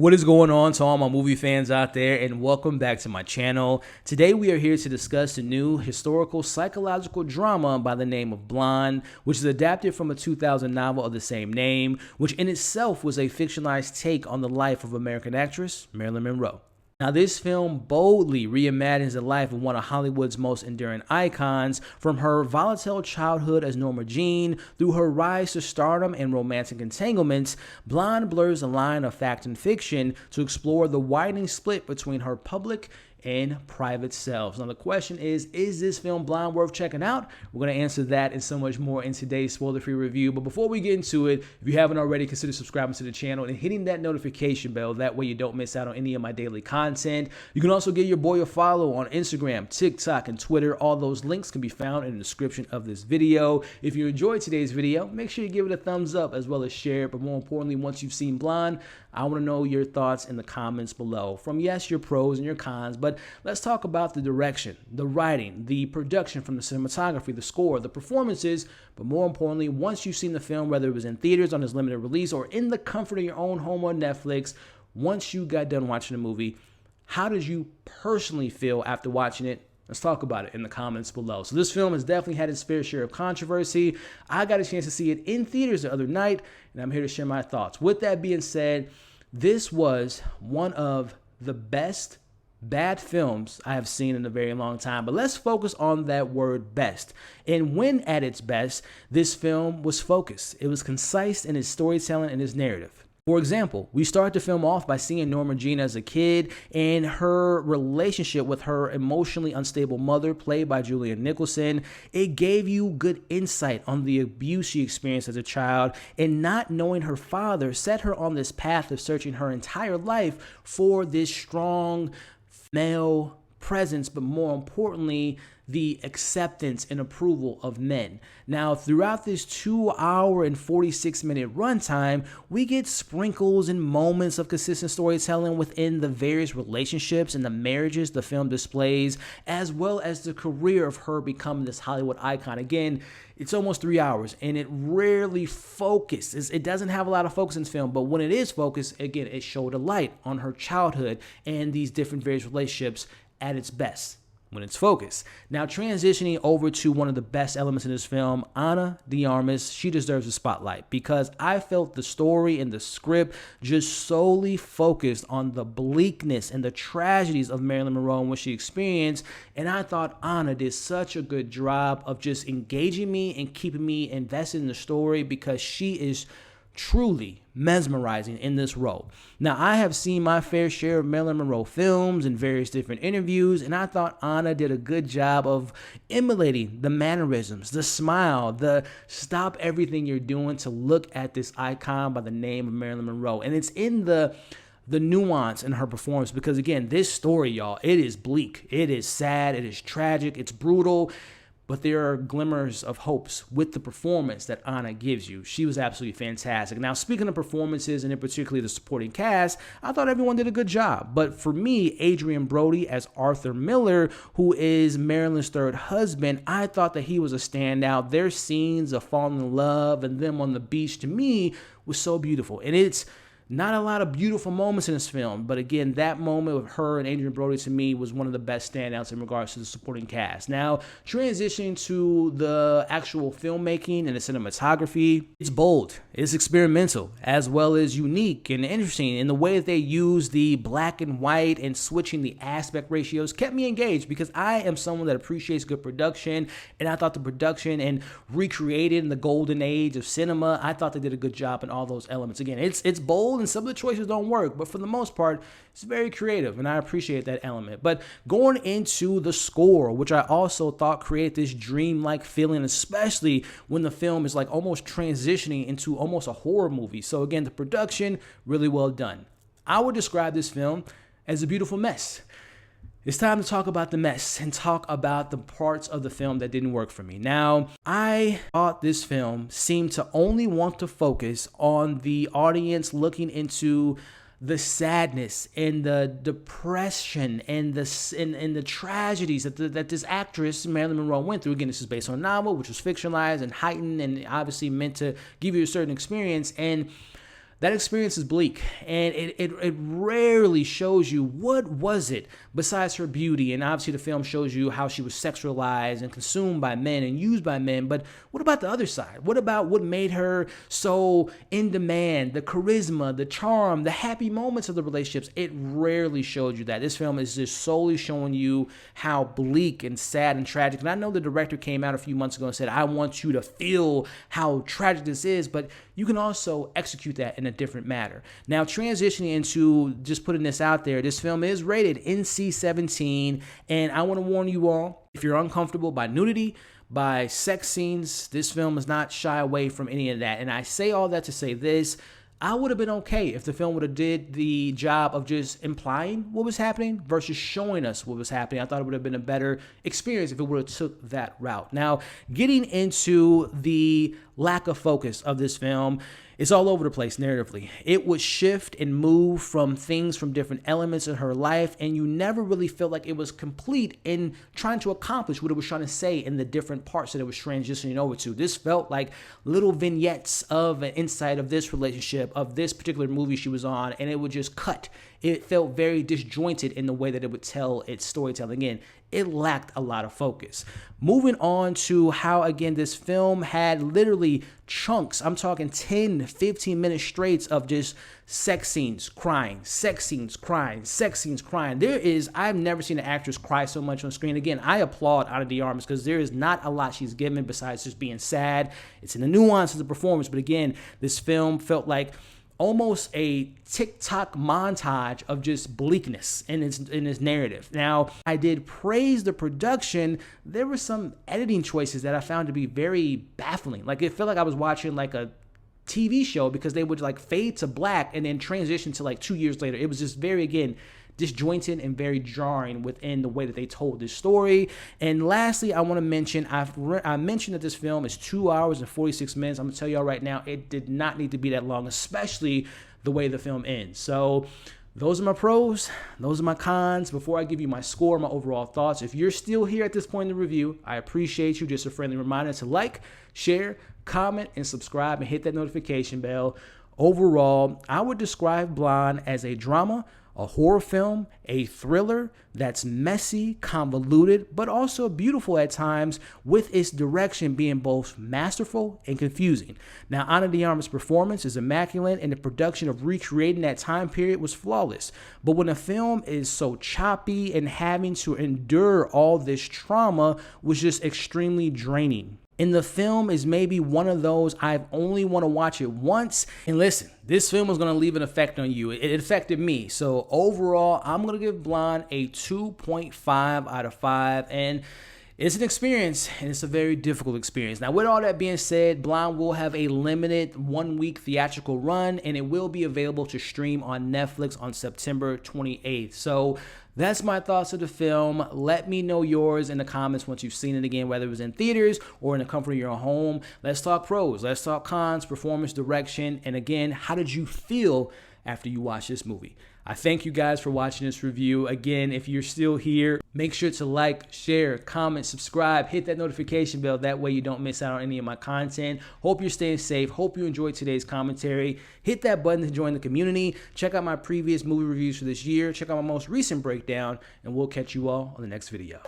What is going on to all my movie fans out there, and welcome back to my channel. Today we are here to discuss the new historical psychological drama by the name of Blonde, which is adapted from a 2000 novel of the same name, which in itself was a fictionalized take on the life of American actress Marilyn Monroe. Now, this film boldly reimagines the life of one of Hollywood's most enduring icons, from her volatile childhood as Norma Jeane through her rise to stardom and romantic entanglements. Blonde blurs the line of fact and fiction to explore the widening split between her public and private selves. Now, the question is this film Blonde worth checking out? We're going to answer that and so much more in today's spoiler-free review. But before we get into it, if you haven't already, consider subscribing to the channel and hitting that notification bell. That way you don't miss out on any of my daily content. You can also give your boy a follow on Instagram, TikTok, and Twitter. All those links can be found in the description of this video. If you enjoyed today's video, make sure you give it a thumbs up as well as share it. But more importantly, once you've seen Blonde, I want to know your thoughts in the comments below. From yes, your pros and your cons, but let's talk about the direction, the writing, the production, from the cinematography, the score, the performances, but more importantly, once you've seen the film, whether it was in theaters on its limited release or in the comfort of your own home on Netflix, once you got done watching the movie, how did you personally feel after watching it? Let's talk about it in the comments below. So this film has definitely had its fair share of controversy. I got a chance to see it in theaters the other night, and I'm here to share my thoughts. With that being said, this was one of the best bad films I have seen in a very long time. But let's focus on that word best. And when at its best, this film was focused. It was concise in its storytelling and its narrative. For example, we start the film off by seeing Norma Jeane as a kid and her relationship with her emotionally unstable mother, played by Julianne Nicholson. It gave you good insight on the abuse she experienced as a child, and not knowing her father set her on this path of searching her entire life for this strong male presence, but more importantly, the acceptance and approval of men. Now, throughout this 2-hour and 46-minute runtime, we get sprinkles and moments of consistent storytelling within the various relationships and the marriages the film displays, as well as the career of her becoming this Hollywood icon. Again, it's almost 3 hours, and it rarely focuses. It doesn't have a lot of focus in this film, but when it is focused, again, it showed a light on her childhood and these different various relationships at its best when it's focused. Now, transitioning over to one of the best elements in this film, Ana de Armas, she deserves a spotlight because I felt the story and the script just solely focused on the bleakness and the tragedies of Marilyn Monroe and what she experienced. And I thought Ana did such a good job of just engaging me and keeping me invested in the story, because she is truly mesmerizing in this role. Now, I have seen my fair share of Marilyn Monroe films and various different interviews, and I thought Ana did a good job of emulating the mannerisms, the smile, the stop everything you're doing to look at this icon by the name of Marilyn Monroe. And it's in the nuance in her performance, because again, this story, y'all, it is bleak, it is sad, it is tragic, it's brutal, but there are glimmers of hopes with the performance that Ana gives you. She was absolutely fantastic. Now, speaking of performances, and in particular the supporting cast, I thought everyone did a good job. But for me, Adrien Brody as Arthur Miller, who is Marilyn's third husband, I thought that he was a standout. Their scenes of falling in love and them on the beach, to me, was so beautiful. And it's not a lot of beautiful moments in this film, but again, that moment with her and Adrien Brody, to me, was one of the best standouts in regards to the supporting cast. Now, transitioning to the actual filmmaking and the cinematography, it's bold, it's experimental, as well as unique and interesting in the way that they use the black and white and switching the aspect ratios kept me engaged, because I am someone that appreciates good production, and I thought the production and recreated in the golden age of cinema, I thought they did a good job in all those elements. Again, it's bold, and some of the choices don't work, but for the most part, it's very creative, and I appreciate that element. But going into the score, which I also thought created this dreamlike feeling, especially when the film is like almost transitioning into almost a horror movie. So again, the production, really well done. I would describe this film as a beautiful mess. It's time to talk about the mess and talk about the parts of the film that didn't work for me. Now, I thought this film seemed to only want to focus on the audience looking into the sadness and the depression and the tragedies that this actress, Marilyn Monroe, went through. Again, this is based on a novel, which was fictionalized and heightened and obviously meant to give you a certain experience. And that experience is bleak, and it rarely shows you what was it besides her beauty. And obviously the film shows you how she was sexualized and consumed by men and used by men, but what about the other side? What about what made her so in demand, the charisma, the charm, the happy moments of the relationships? It rarely showed you that. This film is just solely showing you how bleak and sad and tragic. And I know the director came out a few months ago and said, I want you to feel how tragic this is, but you can also execute that in a different manner. Now, transitioning into just putting this out there, this film is rated NC-17, and I want to warn you all, if you're uncomfortable by nudity, by sex scenes, this film does not shy away from any of that. And I say all that to say this: I would have been okay if the film would have did the job of just implying what was happening versus showing us what was happening. I thought it would have been a better experience if it would have took that route. Now, getting into the lack of focus of this film, it's all over the place narratively. It would shift and move from things from different elements in her life, and you never really felt like it was complete in trying to accomplish what it was trying to say in the different parts that it was transitioning over to. This felt like little vignettes of an insight of this relationship, of this particular movie she was on, and it would just cut. It felt very disjointed in the way that it would tell its storytelling. Again, it lacked a lot of focus. Moving on to how, again, this film had literally chunks. I'm talking 10, 15 minutes straight of just sex scenes, crying, sex scenes, crying, sex scenes, crying. I've never seen an actress cry so much on screen. Again, I applaud Ana de Armas because there is not a lot she's given besides just being sad. It's in the nuance of the performance. But again, this film felt like almost a TikTok montage of just bleakness in its narrative. Now, I did praise the production. There were some editing choices that I found to be very baffling. Like, it felt like I was watching like a TV show because they would like fade to black and then transition to like 2 years later. It was just very, again, disjointed and very jarring within the way that they told this story. And lastly, I want to mention, I mentioned that this film is 2 hours and 46 minutes. I'm going to tell y'all right now, it did not need to be that long, especially the way the film ends. So those are my pros, those are my cons. Before I give you my score, my overall thoughts, if you're still here at this point in the review, I appreciate you. Just a friendly reminder to like, share, comment, and subscribe, and hit that notification bell. Overall, I would describe Blonde as a drama, a horror film, a thriller that's messy, convoluted, but also beautiful at times, with its direction being both masterful and confusing. Now, Ana de Armas' performance is immaculate, and the production of recreating that time period was flawless. But when a film is so choppy and having to endure all this trauma was just extremely draining. And the film is maybe one of those I've only want to watch it once. And listen, this film was going to leave an effect on you. It affected me. So overall, I'm going to give Blonde a 2.5 out of 5. And it's an experience, and it's a very difficult experience. Now, with all that being said, Blonde will have a limited 1-week theatrical run, and it will be available to stream on Netflix on September 28th. So that's my thoughts of the film. Let me know yours in the comments once you've seen it again, whether it was in theaters or in the comfort of your home. Let's talk pros, let's talk cons, performance, direction, and again, how did you feel after you watched this movie? I thank you guys for watching this review. Again, if you're still here, make sure to like, share, comment, subscribe, hit that notification bell. That way you don't miss out on any of my content. Hope you're staying safe. Hope you enjoyed today's commentary. Hit that button to join the community. Check out my previous movie reviews for this year. Check out my most recent breakdown, and we'll catch you all on the next video.